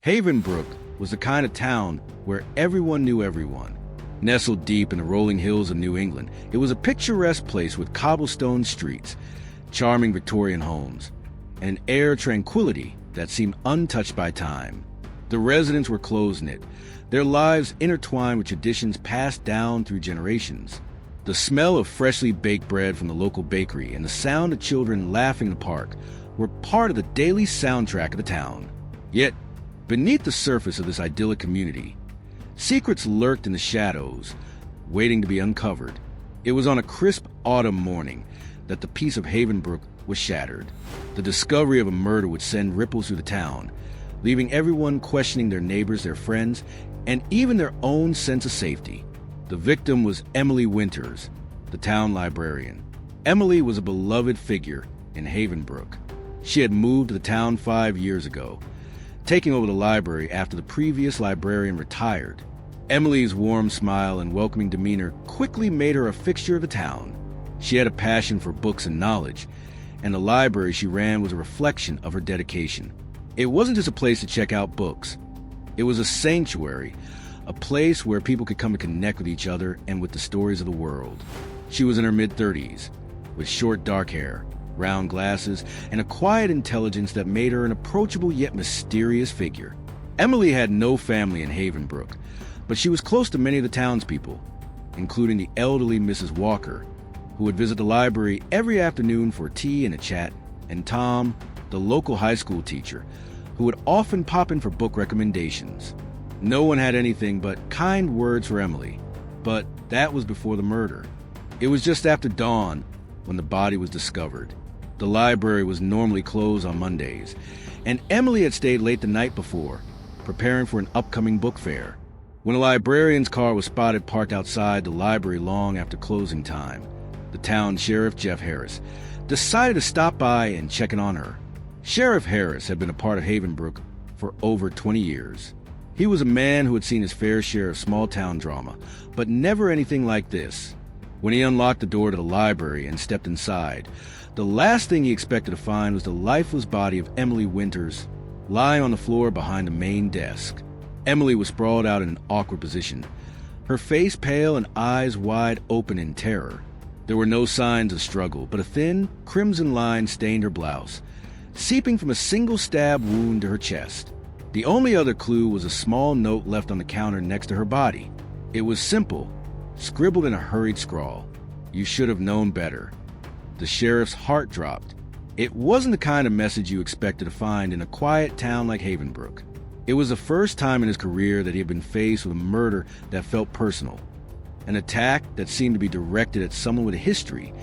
Havenbrook was the kind of town where everyone knew everyone. Nestled deep in the rolling hills of New England, it was a picturesque place with cobblestone streets, charming Victorian homes, and an air of tranquility that seemed untouched by time. The residents were close-knit, their lives intertwined with traditions passed down through generations. The smell of freshly baked bread from the local bakery and the sound of children laughing in the park were part of the daily soundtrack of the town. Yet, beneath the surface of this idyllic community, secrets lurked in the shadows, waiting to be uncovered. It was on a crisp autumn morning that the peace of Havenbrook was shattered. The discovery of a murder would send ripples through the town, leaving everyone questioning their neighbors, their friends, and even their own sense of safety. The victim was Emily Winters, the town librarian. Emily was a beloved figure in Havenbrook. She had moved to the town 5 years ago, taking over the library after the previous librarian retired. Emily's warm smile and welcoming demeanor quickly made her a fixture of the town. She had a passion for books and knowledge, and the library she ran was a reflection of her dedication. It wasn't just a place to check out books. It was a sanctuary, a place where people could come to connect with each other and with the stories of the world. She was in her mid-30s, with short dark hair, round glasses, and a quiet intelligence that made her an approachable yet mysterious figure. Emily had no family in Havenbrook, but she was close to many of the townspeople, including the elderly Mrs. Walker, who would visit the library every afternoon for tea and a chat, and Tom, the local high school teacher, who would often pop in for book recommendations. No one had anything but kind words for Emily, but that was before the murder. It was just after dawn when the body was discovered. The library was normally closed on Mondays, and Emily had stayed late the night before, preparing for an upcoming book fair. When a librarian's car was spotted parked outside the library long after closing time, the town sheriff, Jeff Harris, decided to stop by and check in on her. Sheriff Harris had been a part of Havenbrook for over 20 years. He was a man who had seen his fair share of small-town drama, but never anything like this. When he unlocked the door to the library and stepped inside, the last thing he expected to find was the lifeless body of Emily Winters lying on the floor behind the main desk. Emily was sprawled out in an awkward position, her face pale and eyes wide open in terror. There were no signs of struggle, but a thin, crimson line stained her blouse, seeping from a single stab wound to her chest. The only other clue was a small note left on the counter next to her body. It was simple, scribbled in a hurried scrawl. "You should have known better." The sheriff's heart dropped. It wasn't the kind of message you expected to find in a quiet town like Havenbrook. It was the first time in his career that he had been faced with a murder that felt personal. An attack that seemed to be directed at someone with a history,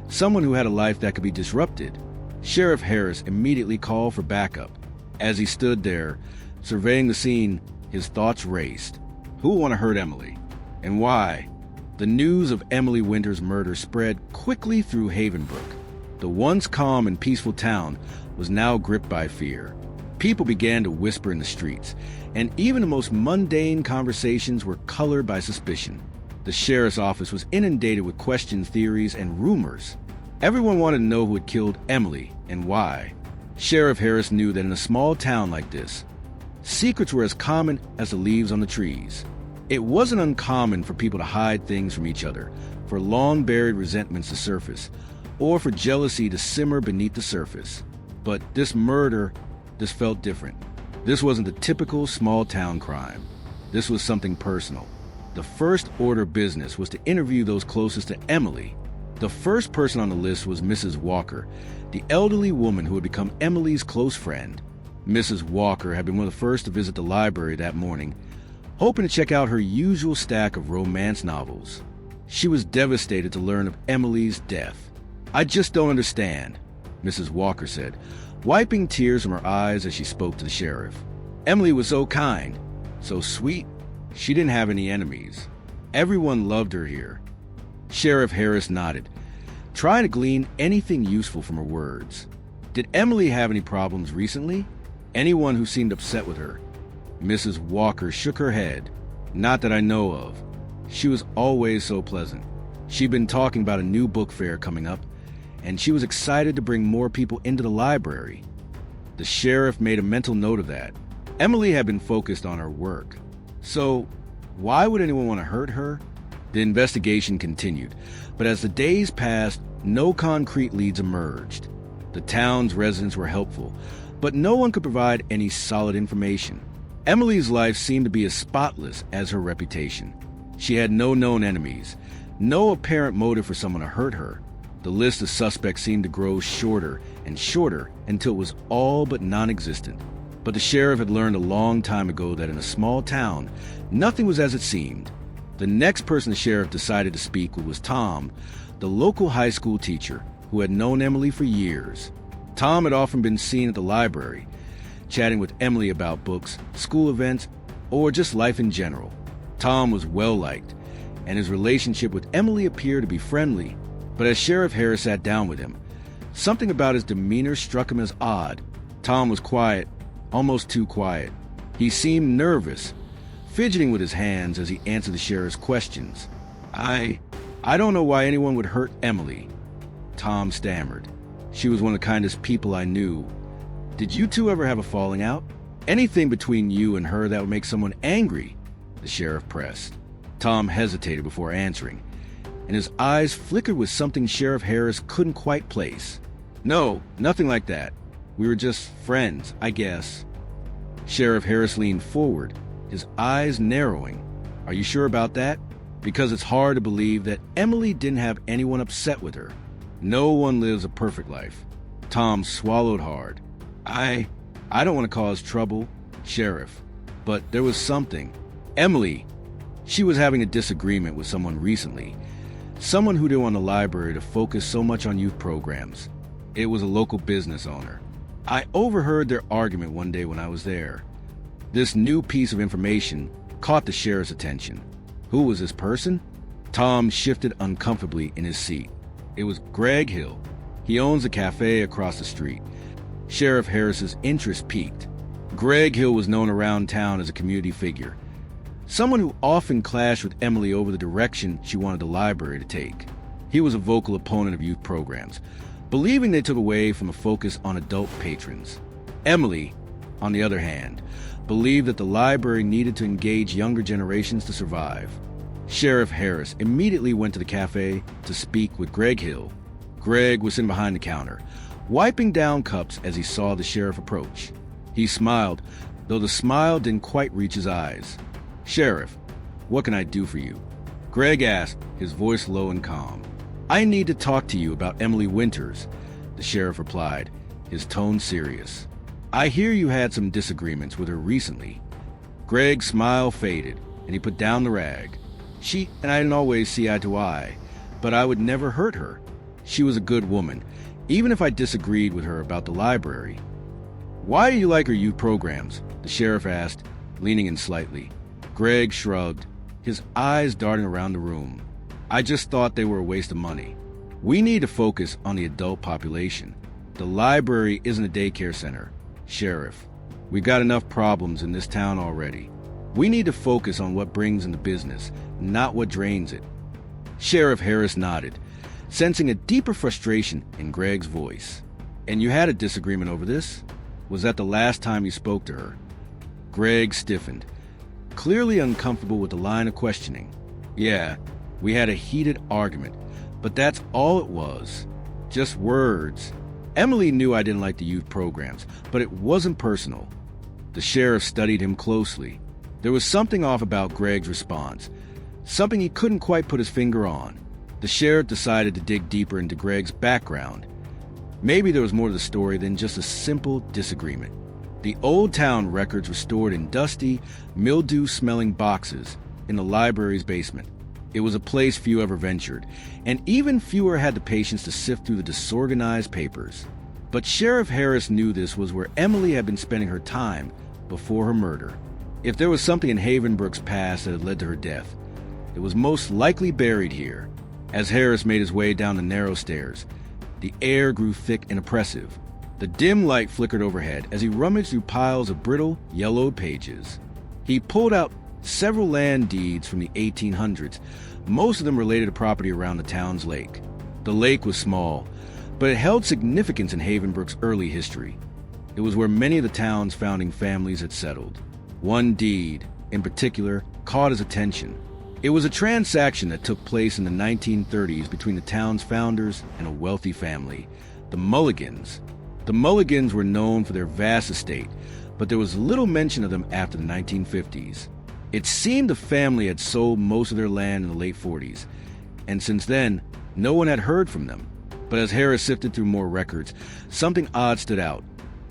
someone who had a life that could be disrupted. Sheriff Harris immediately called for backup. As he stood there, surveying the scene, his thoughts raced. Who would want to hurt Emily? And why? The news of Emily Winters' murder spread quickly through Havenbrook. The once calm and peaceful town was now gripped by fear. People began to whisper in the streets, and even the most mundane conversations were colored by suspicion. The sheriff's office was inundated with questions, theories, and rumors. Everyone wanted to know who had killed Emily and why. Sheriff Harris knew that in a small town like this, secrets were as common as the leaves on the trees. It wasn't uncommon for people to hide things from each other, for long-buried resentments to surface, or for jealousy to simmer beneath the surface. But this murder, this felt different. This wasn't the typical small-town crime. This was something personal. The first order of business was to interview those closest to Emily. The first person on the list was Mrs. Walker, the elderly woman who had become Emily's close friend. Mrs. Walker had been one of the first to visit the library that morning, hoping to check out her usual stack of romance novels. She was devastated to learn of Emily's death. "I just don't understand," Mrs. Walker said, wiping tears from her eyes as she spoke to the sheriff. "Emily was so kind, so sweet. She didn't have any enemies. Everyone loved her here." Sheriff Harris nodded, trying to glean anything useful from her words. "Did Emily have any problems recently? Anyone who seemed upset with her?" Mrs. Walker shook her head. "Not that I know of. She was always so pleasant. She'd been talking about a new book fair coming up, and she was excited to bring more people into the library." The sheriff made a mental note of that. Emily had been focused on her work. So, why would anyone want to hurt her? The investigation continued, but as the days passed, no concrete leads emerged. The town's residents were helpful, but no one could provide any solid information. Emily's life seemed to be as spotless as her reputation. She had no known enemies, no apparent motive for someone to hurt her. The list of suspects seemed to grow shorter and shorter until it was all but non-existent. But the sheriff had learned a long time ago that in a small town, nothing was as it seemed. The next person the sheriff decided to speak with was Tom, the local high school teacher who had known Emily for years. Tom had often been seen at the library, chatting with Emily about books, school events, or just life in general. Tom was well-liked, and his relationship with Emily appeared to be friendly. But as Sheriff Harris sat down with him, something about his demeanor struck him as odd. Tom was quiet, almost too quiet. He seemed nervous, fidgeting with his hands as he answered the sheriff's questions. I don't know why anyone would hurt Emily," Tom stammered. "She was one of the kindest people I knew. Did you two ever have a falling out? Anything between you and her that would make someone angry?" the sheriff pressed. Tom hesitated before answering, and his eyes flickered with something Sheriff Harris couldn't quite place. "No, nothing like that. We were just friends, I guess." Sheriff Harris leaned forward, his eyes narrowing. "Are you sure about that? Because it's hard to believe that Emily didn't have anyone upset with her. No one lives a perfect life." Tom swallowed hard. I don't want to cause trouble, Sheriff, but there was something. Emily, she was having a disagreement with someone recently. Someone who didn't want the library to focus so much on youth programs. It was a local business owner. I overheard their argument one day when I was there. This new piece of information caught the sheriff's attention. Who was this person? Tom shifted uncomfortably in his seat. It was Greg Hill. He owns a cafe across the street. Sheriff Harris's interest piqued. Greg Hill was known around town as a community figure, someone who often clashed with Emily over the direction she wanted the library to take. He was a vocal opponent of youth programs, believing they took away from a focus on adult patrons. Emily, on the other hand, believed that the library needed to engage younger generations to survive. Sheriff Harris immediately went to the cafe to speak with Greg Hill. Greg was sitting behind the counter, wiping down cups as he saw the sheriff approach. He smiled, though the smile didn't quite reach his eyes. "Sheriff, what can I do for you?" Greg asked, his voice low and calm. "I need to talk to you about Emily Winters," the sheriff replied, his tone serious. "I hear you had some disagreements with her recently." Greg's smile faded, and he put down the rag. "She and I didn't always see eye to eye, but I would never hurt her. She was a good woman, even if I disagreed with her about the library." "Why do you like her youth programs?" the sheriff asked, leaning in slightly. Greg shrugged, his eyes darting around the room. "I just thought they were a waste of money. We need to focus on the adult population. The library isn't a daycare center. Sheriff, we've got enough problems in this town already. We need to focus on what brings in the business, not what drains it." Sheriff Harris nodded, sensing a deeper frustration in Greg's voice. "And you had a disagreement over this? Was that the last time you spoke to her?" Greg stiffened, clearly uncomfortable with the line of questioning. "Yeah, we had a heated argument, but that's all it was. Just words. Emily knew I didn't like the youth programs, but it wasn't personal." The sheriff studied him closely. There was something off about Greg's response, something he couldn't quite put his finger on. The sheriff decided to dig deeper into Greg's background. Maybe there was more to the story than just a simple disagreement. The old town records were stored in dusty, mildew-smelling boxes in the library's basement. It was a place few ever ventured, and even fewer had the patience to sift through the disorganized papers. But Sheriff Harris knew this was where Emily had been spending her time before her murder. If there was something in Havenbrook's past that had led to her death, it was most likely buried here. As Harris made his way down the narrow stairs, the air grew thick and oppressive. The dim light flickered overhead as he rummaged through piles of brittle, yellowed pages. He pulled out several land deeds from the 1800s, most of them related to property around the town's lake. The lake was small, but it held significance in Havenbrook's early history. It was where many of the town's founding families had settled. One deed, in particular, caught his attention. It was a transaction that took place in the 1930s between the town's founders and a wealthy family, the Mulligans. The Mulligans were known for their vast estate, but there was little mention of them after the 1950s. It seemed the family had sold most of their land in the late 40s, and since then, no one had heard from them. But as Harris sifted through more records, something odd stood out.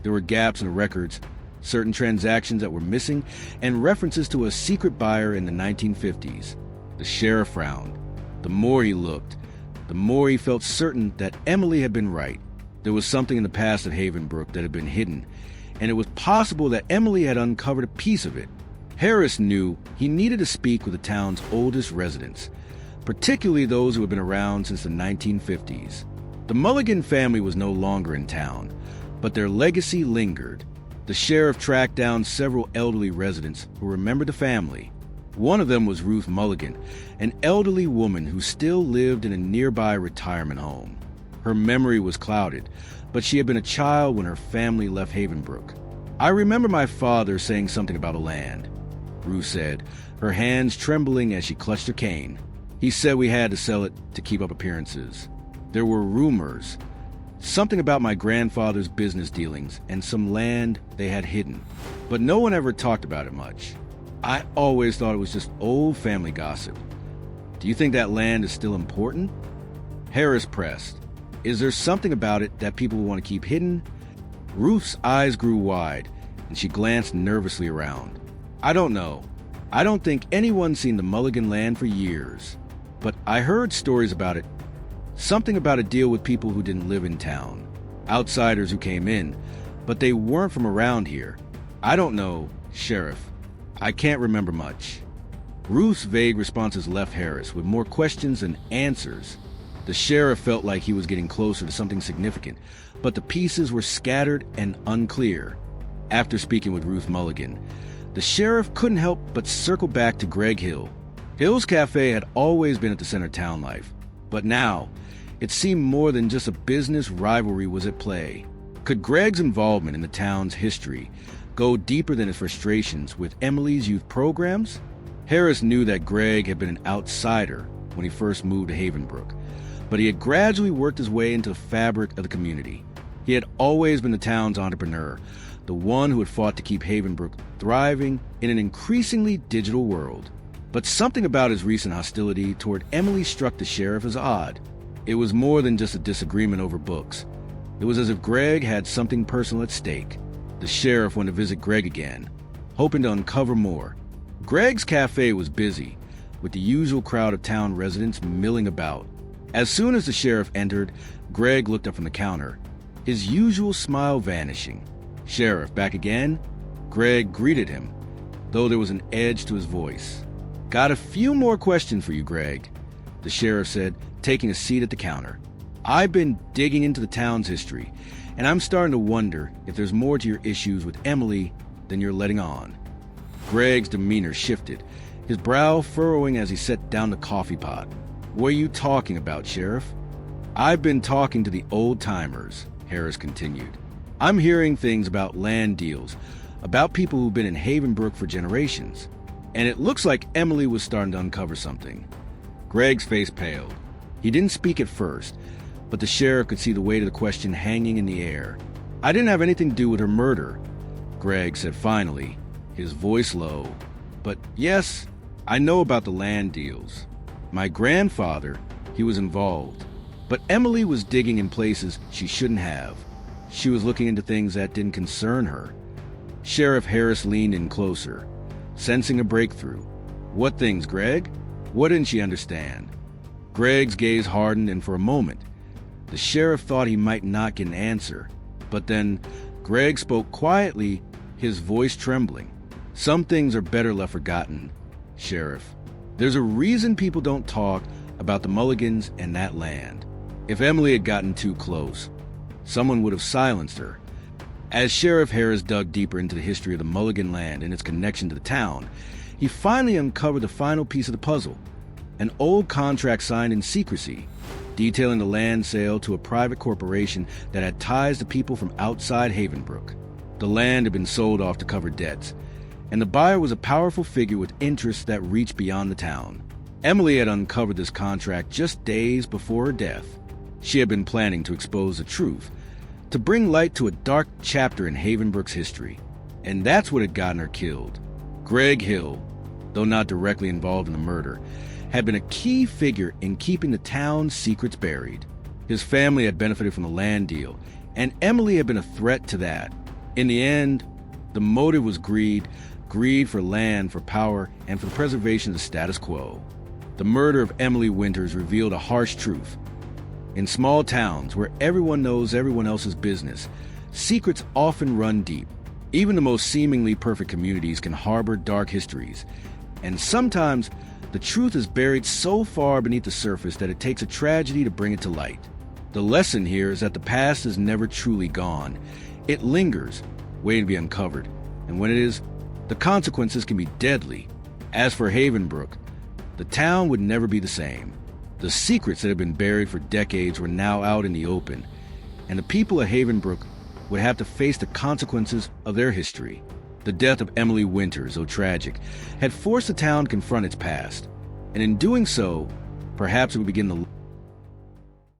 There were gaps in the records, certain transactions that were missing, and references to a secret buyer in the 1950s. The sheriff frowned. The more he looked, the more he felt certain that Emily had been right. There was something in the past at Havenbrook that had been hidden, and it was possible that Emily had uncovered a piece of it. Harris knew he needed to speak with the town's oldest residents, particularly those who had been around since the 1950s. The Mulligan family was no longer in town, but their legacy lingered. The sheriff tracked down several elderly residents who remembered the family. One of them was Ruth Mulligan, an elderly woman who still lived in a nearby retirement home. Her memory was clouded, but she had been a child when her family left Havenbrook. "I remember my father saying something about a land," Ruth said, her hands trembling as she clutched her cane. "He said we had to sell it to keep up appearances. There were rumors, something about my grandfather's business dealings and some land they had hidden, but no one ever talked about it much. I always thought it was just old family gossip. Do you think that land is still important?" Harris pressed. "Is there something about it that people want to keep hidden?" Ruth's eyes grew wide, and she glanced nervously around. "I don't know. I don't think anyone's seen the Mulligan land for years. But I heard stories about it. Something about a deal with people who didn't live in town. Outsiders who came in, but they weren't from around here. I don't know, Sheriff. I can't remember much." Ruth's vague responses left Harris with more questions than answers. The sheriff felt like he was getting closer to something significant, but the pieces were scattered and unclear. After speaking with Ruth Mulligan, the sheriff couldn't help but circle back to Greg Hill. Hill's Cafe had always been at the center of town life, but now it seemed more than just a business rivalry was at play. Could Greg's involvement in the town's history go deeper than his frustrations with Emily's youth programs? Harris knew that Greg had been an outsider when he first moved to Havenbrook, but he had gradually worked his way into the fabric of the community. He had always been the town's entrepreneur, the one who had fought to keep Havenbrook thriving in an increasingly digital world. But something about his recent hostility toward Emily struck the sheriff as odd. It was more than just a disagreement over books. It was as if Greg had something personal at stake. The sheriff went to visit Greg again, hoping to uncover more. Greg's cafe was busy, with the usual crowd of town residents milling about. As soon as the sheriff entered, Greg looked up from the counter, his usual smile vanishing. "Sheriff, back again?" Greg greeted him, though there was an edge to his voice. "Got a few more questions for you, Greg," the sheriff said, taking a seat at the counter. "I've been digging into the town's history, and I'm starting to wonder if there's more to your issues with Emily than you're letting on." Greg's demeanor shifted, his brow furrowing as he set down the coffee pot. "What are you talking about, Sheriff?" "I've been talking to the old-timers," Harris continued. "I'm hearing things about land deals, about people who've been in Havenbrook for generations, and it looks like Emily was starting to uncover something." Greg's face paled. He didn't speak at first, but the sheriff could see the weight of the question hanging in the air. "I didn't have anything to do with her murder," Greg said finally, his voice low. "But yes, I know about the land deals. My grandfather, he was involved. But Emily was digging in places she shouldn't have. She was looking into things that didn't concern her." Sheriff Harris leaned in closer, sensing a breakthrough. "What things, Greg? What didn't she understand?" Greg's gaze hardened, and for a moment, the sheriff thought he might not get an answer. But then Greg spoke quietly, his voice trembling. "Some things are better left forgotten, Sheriff. There's a reason people don't talk about the Mulligans and that land. If Emily had gotten too close, someone would have silenced her." As Sheriff Harris dug deeper into the history of the Mulligan land and its connection to the town, he finally uncovered the final piece of the puzzle, an old contract signed in secrecy, detailing the land sale to a private corporation that had ties to people from outside Havenbrook. The land had been sold off to cover debts, and the buyer was a powerful figure with interests that reached beyond the town. Emily had uncovered this contract just days before her death. She had been planning to expose the truth, to bring light to a dark chapter in Havenbrook's history. And that's what had gotten her killed. Greg Hill, though not directly involved in the murder, had been a key figure in keeping the town's secrets buried. His family had benefited from the land deal, and Emily had been a threat to that. In the end, the motive was greed for land, for power, and for the preservation of the status quo. The murder of Emily Winters revealed a harsh truth. In small towns where everyone knows everyone else's business, secrets often run deep. Even the most seemingly perfect communities can harbor dark histories, and sometimes the truth is buried so far beneath the surface that it takes a tragedy to bring it to light. The lesson here is that the past is never truly gone. It lingers, waiting to be uncovered, and when it is, the consequences can be deadly. As for Havenbrook, the town would never be the same. The secrets that had been buried for decades were now out in the open, and the people of Havenbrook would have to face the consequences of their history. The death of Emily Winters, though tragic, had forced the town to confront its past, and in doing so, perhaps it would begin the